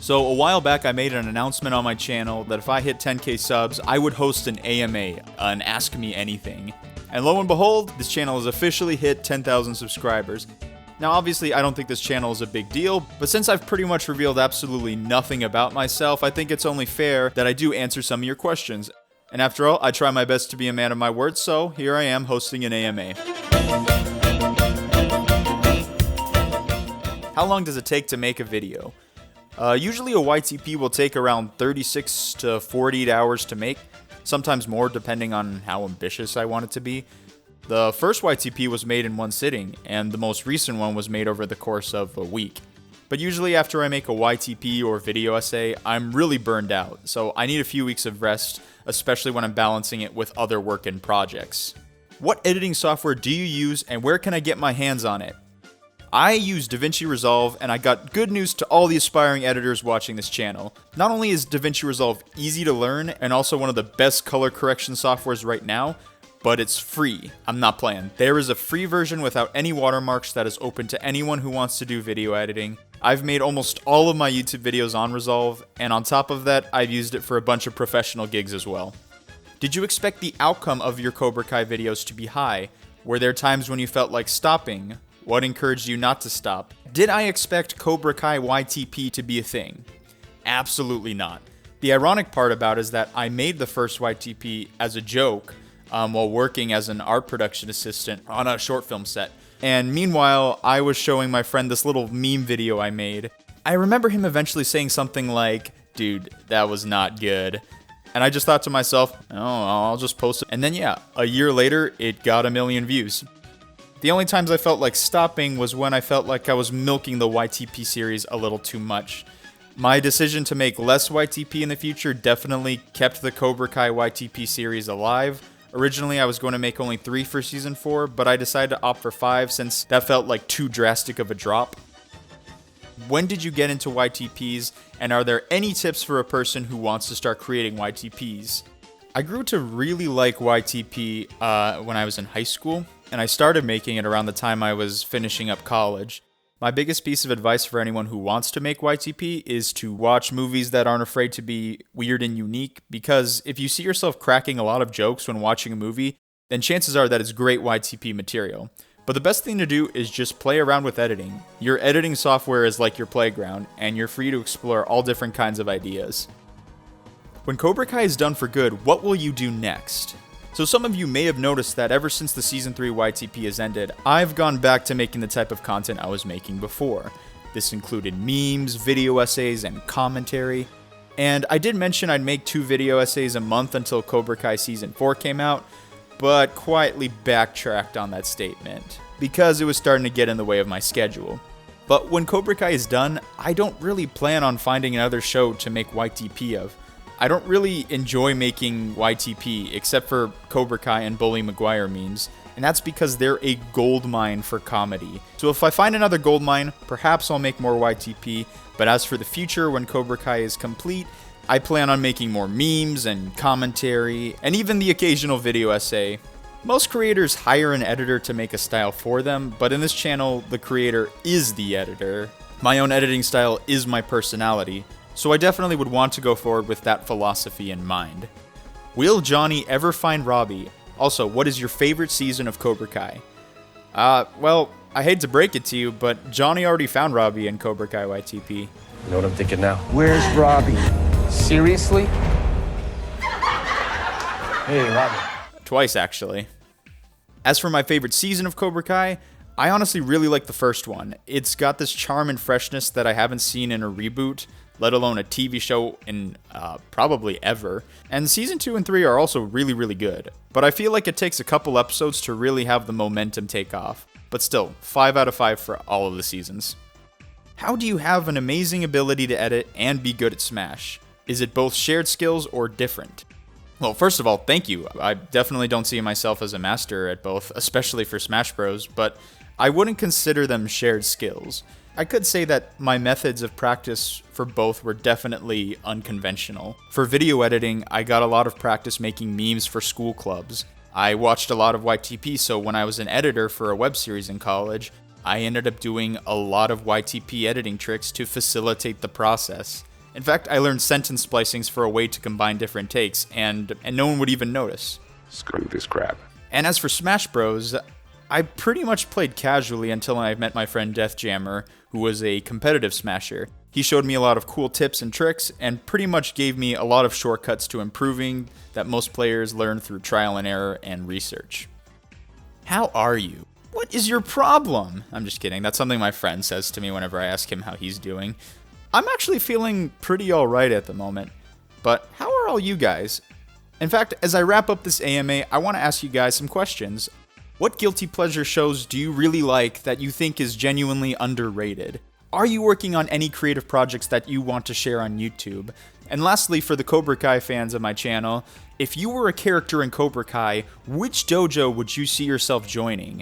So a while back I made an announcement on my channel that if I hit 10k subs, I would host an AMA, an Ask Me Anything. And lo and behold, this channel has officially hit 10,000 subscribers. Now obviously I don't think this channel is a big deal, but since I've pretty much revealed absolutely nothing about myself, I think it's only fair that I do answer some of your questions. And after all, I try my best to be a man of my word, so here I am hosting an AMA. How long does it take to make a video? Usually a YTP will take around 36 to 48 hours to make, sometimes more depending on how ambitious I want it to be. The first YTP was made in one sitting, and the most recent one was made over the course of a week. But usually after I make a YTP or video essay, I'm really burned out, so I need a few weeks of rest, especially when I'm balancing it with other work and projects. What editing software do you use, and where can I get my hands on it? I use DaVinci Resolve, and I got good news to all the aspiring editors watching this channel. Not only is DaVinci Resolve easy to learn, and also one of the best color correction softwares right now, but it's free. I'm not playing. There is a free version without any watermarks that is open to anyone who wants to do video editing. I've made almost all of my YouTube videos on Resolve, and on top of that, I've used it for a bunch of professional gigs as well. Did you expect the outcome of your Cobra Kai videos to be high? Were there times when you felt like stopping? What encouraged you not to stop? Did I expect Cobra Kai YTP to be a thing? Absolutely not. The ironic part about it is that I made the first YTP as a joke while working as an art production assistant on a short film set. And meanwhile, I was showing my friend this little meme video I made. I remember him eventually saying something like, "Dude, that was not good." And I just thought to myself, oh, I'll just post it. And then yeah, a year later, it got 1 million views. The only times I felt like stopping was when I felt like I was milking the YTP series a little too much. My decision to make less YTP in the future definitely kept the Cobra Kai YTP series alive. Originally, I was going to make only 3 for Season 4, but I decided to opt for 5 since that felt like too drastic of a drop. When did you get into YTPs, and are there any tips for a person who wants to start creating YTPs? I grew to really like YTP when I was in high school, and I started making it around the time I was finishing up college. My biggest piece of advice for anyone who wants to make YTP is to watch movies that aren't afraid to be weird and unique, because if you see yourself cracking a lot of jokes when watching a movie, then chances are that it's great YTP material. But the best thing to do is just play around with editing. Your editing software is like your playground, and you're free to explore all different kinds of ideas. When Cobra Kai is done for good, what will you do next? So some of you may have noticed that ever since the Season 3 YTP has ended, I've gone back to making the type of content I was making before. This included memes, video essays, and commentary. And I did mention I'd make 2 video essays a month until Cobra Kai Season 4 came out, but quietly backtracked on that statement, because it was starting to get in the way of my schedule. But when Cobra Kai is done, I don't really plan on finding another show to make YTP of. I don't really enjoy making YTP, except for Cobra Kai and Bully Maguire memes, and that's because they're a goldmine for comedy. So if I find another goldmine, perhaps I'll make more YTP, but as for the future, when Cobra Kai is complete, I plan on making more memes and commentary, and even the occasional video essay. Most creators hire an editor to make a style for them, but in this channel, the creator is the editor. My own editing style is my personality, so I definitely would want to go forward with that philosophy in mind. Will Johnny ever find Robbie? Also, what is your favorite season of Cobra Kai? Well, I hate to break it to you, but Johnny already found Robbie in Cobra Kai YTP. You know what I'm thinking now? Where's Robbie? Seriously? Hey, Robbie. Twice, actually. As for my favorite season of Cobra Kai, I honestly really like the first one. It's got this charm and freshness that I haven't seen in a reboot, let alone a TV show in probably ever. And season 2 and 3 are also really, really good. But I feel like it takes a couple episodes to really have the momentum take off. But still, 5 out of 5 for all of the seasons. How do you have an amazing ability to edit and be good at Smash? Is it both shared skills or different? Well, first of all, thank you. I definitely don't see myself as a master at both, especially for Smash Bros, but I wouldn't consider them shared skills. I could say that my methods of practice for both were definitely unconventional. For video editing, I got a lot of practice making memes for school clubs. I watched a lot of YTP, so when I was an editor for a web series in college, I ended up doing a lot of YTP editing tricks to facilitate the process. In fact, I learned sentence splicings for a way to combine different takes, and no one would even notice. Screw this crap. And as for Smash Bros, I pretty much played casually until I met my friend Death Jammer, who was a competitive smasher. He showed me a lot of cool tips and tricks, and pretty much gave me a lot of shortcuts to improving that most players learn through trial and error and research. How are you? What is your problem? I'm just kidding. That's something my friend says to me whenever I ask him how he's doing. I'm actually feeling pretty alright at the moment. But how are all you guys? In fact, as I wrap up this AMA, I want to ask you guys some questions. What guilty pleasure shows do you really like that you think is genuinely underrated? Are you working on any creative projects that you want to share on YouTube? And lastly, for the Cobra Kai fans of my channel, if you were a character in Cobra Kai, which dojo would you see yourself joining?